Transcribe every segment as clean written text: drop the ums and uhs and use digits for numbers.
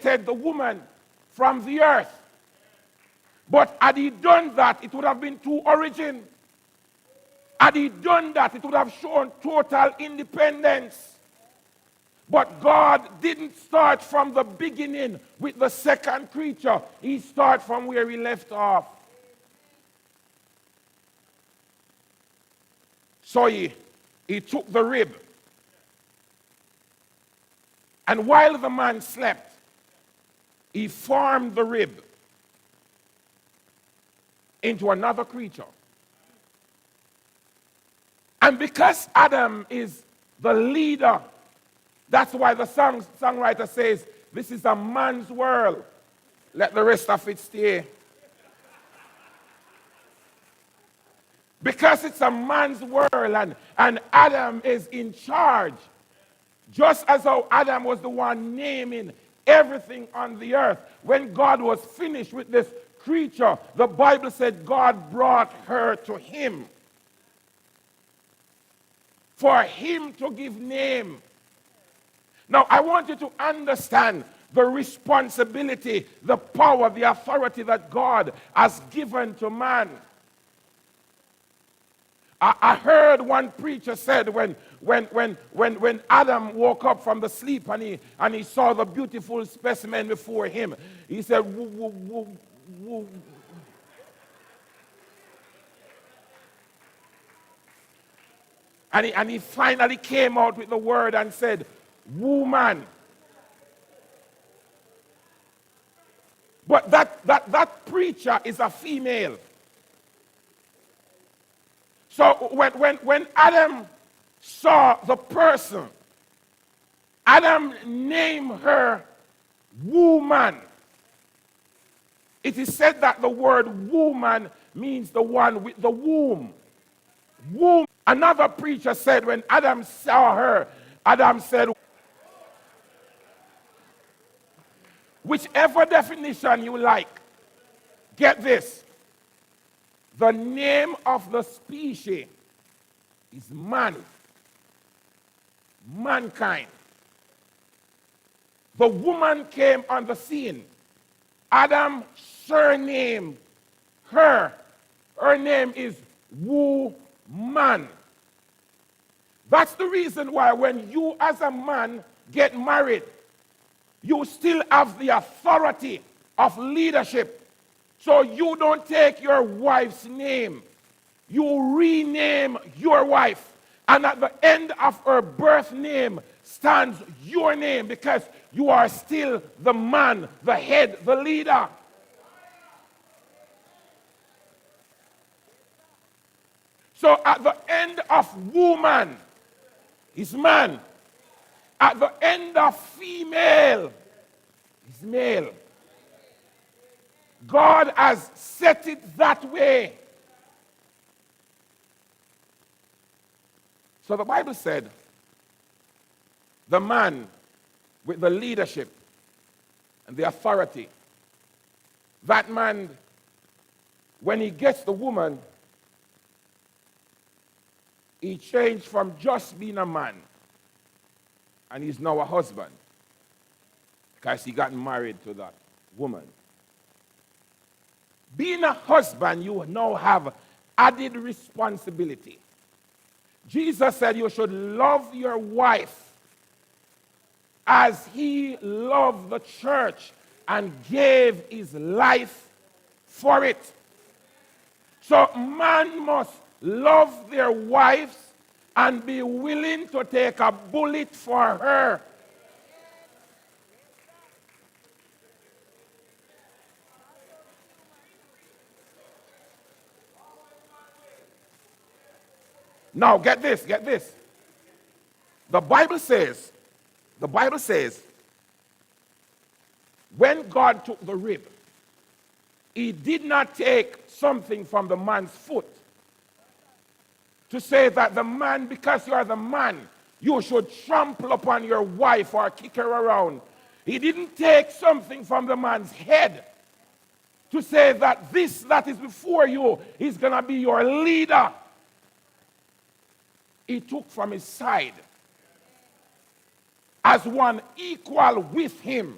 created the woman from the earth. But had he done that, it would have been true origin. Had he done that, it would have shown total independence. But God didn't start from the beginning with the second creature. He started from where he left off. So he took the rib. And while the man slept, he formed the rib into another creature. And because Adam is the leader, that's why the songwriter says, this is a man's world. Let the rest of it stay. Because it's a man's world and Adam is in charge. Just as how Adam was the one naming everything on the earth. When God was finished with this creature, the Bible said God brought her to him. For him to give name. Now, I want you to understand the responsibility, the power, the authority that God has given to man. I heard one preacher said when Adam woke up from the sleep and he saw the beautiful specimen before him, he said, woo, woo, woo, woo. And he finally came out with the word and said, woman. But that preacher is a female. So when Adam saw the person, Adam named her woman. It is said that the word woman means the one with the womb. Womb. Another preacher said when Adam saw her, Adam said, whichever definition you like, get this. The name of the species is man. Mankind. The woman came on the scene. Adam surnamed her. Her name is woman. That's the reason why when you as a man get married, you still have the authority of leadership. So you don't take your wife's name. You rename your wife. And at the end of her birth name stands your name because you are still the man, the head, the leader. So at the end of woman is man. At the end of female is male. God has set it that way. So the Bible said, the man with the leadership and the authority, that man, when he gets the woman, he changed from just being a man, and he's now a husband, because he got married to that woman. Being a husband, you now have added responsibility. Jesus said you should love your wife as he loved the church and gave his life for it. So man must love their wives and be willing to take a bullet for her. Now, get this. The Bible says, when God took the rib, he did not take something from the man's foot to say that the man, because you are the man, you should trample upon your wife or kick her around. He didn't take something from the man's head to say that this that is before you is going to be your leader. He took from his side as one equal with him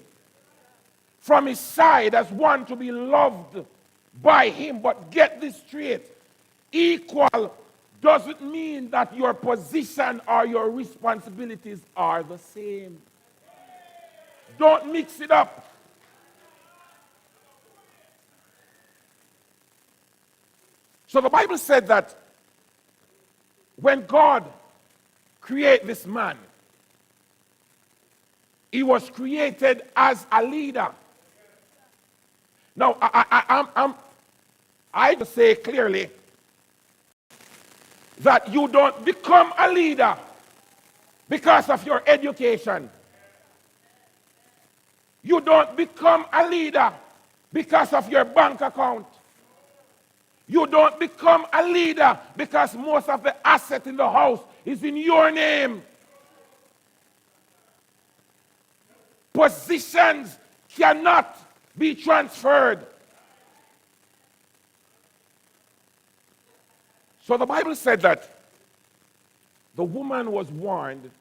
from his side as one to be loved by him. But get this straight, equal doesn't mean that your position or your responsibilities are the same. Don't mix it up. So the Bible said that when God created this man, he was created as a leader. Now, I just say clearly that you don't become a leader because of your education. You don't become a leader because of your bank account. You don't become a leader because most of the asset in the house is in your name. Positions cannot be transferred. So the Bible said that the woman was warned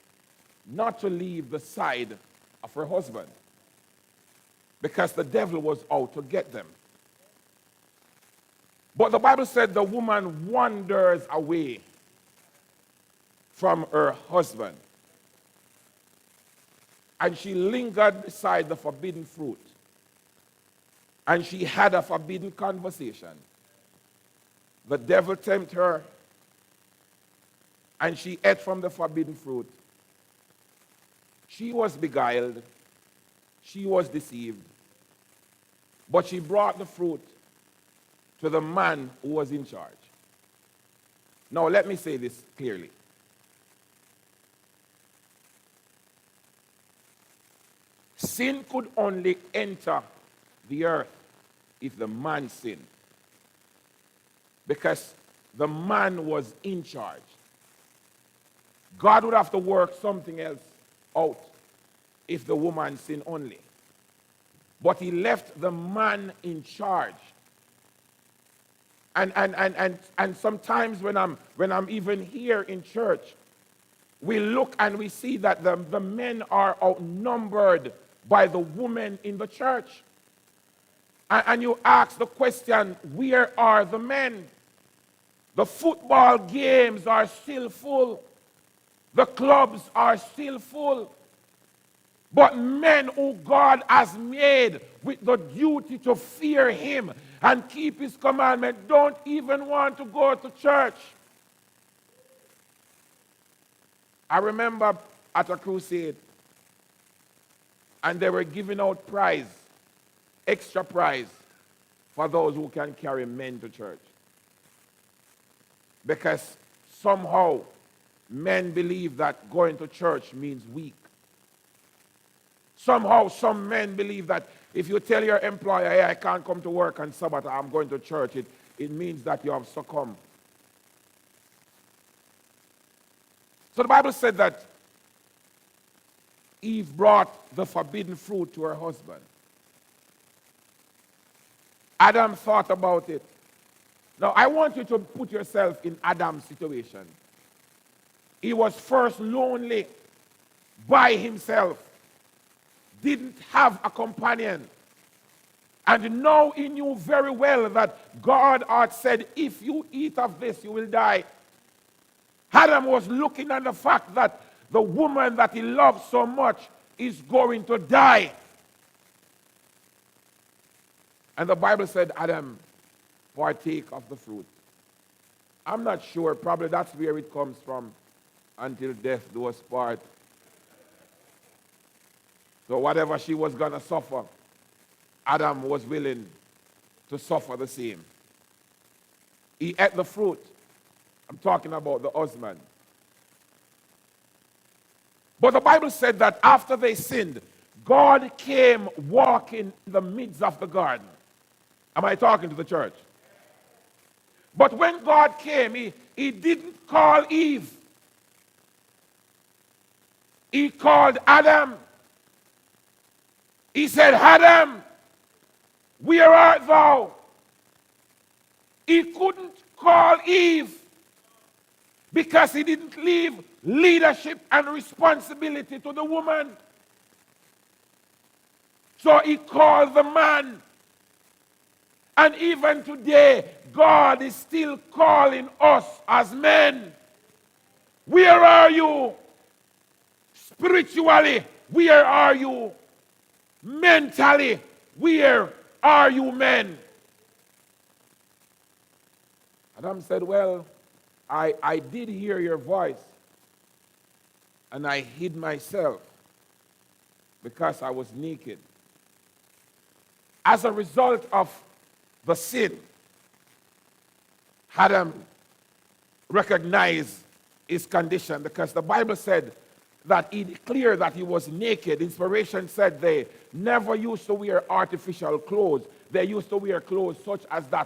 not to leave the side of her husband because the devil was out to get them. But the Bible said the woman wanders away from her husband. And she lingered beside the forbidden fruit. And she had a forbidden conversation. The devil tempted her. And she ate from the forbidden fruit. She was beguiled. She was deceived. But she brought the fruit to the man who was in charge. Now, let me say this clearly. Sin could only enter the earth if the man sinned, because the man was in charge. God would have to work something else out if the woman sinned only. But he left the man in charge. And sometimes when I'm even here in church, we look and we see that the men are outnumbered by the women in the church. And you ask the question, where are the men? The football games are still full. The clubs are still full. But men who God has made with the duty to fear him and keep his commandment don't even want to go to church. I remember at a crusade, and they were giving out prize, extra prize, for those who can carry men to church. Because somehow men believe that going to church means weak. Somehow some men believe that if you tell your employer, hey, I can't come to work on Sabbath, I'm going to church, it means that you have succumbed. So the Bible said that Eve brought the forbidden fruit to her husband. Adam thought about it. Now, I want you to put yourself in Adam's situation. He was first lonely by himself, didn't have a companion. And now he knew very well that God had said, if you eat of this, you will die. Adam was looking at the fact that the woman that he loved so much is going to die. And the Bible said, Adam, partake of the fruit. I'm not sure, probably that's where it comes from. Until death do us part. So whatever she was going to suffer, Adam was willing to suffer the same. He ate the fruit. I'm talking about the husband. But the Bible said that after they sinned, God came walking in the midst of the garden. Am I talking to the church? But when God came, he didn't call Eve. He called Adam. He said, Adam, where art thou? He couldn't call Eve because he didn't leave leadership and responsibility to the woman. So he called the man. And even today, God is still calling us as men. Where are you? Spiritually, where are you? Mentally, where are you, men? Adam said, well, I did hear your voice, and I hid myself because I was naked. As a result of the sin, Adam recognized his condition because the Bible said that he declared that he was naked. Inspiration said they never used to wear artificial clothes. They used to wear clothes such as that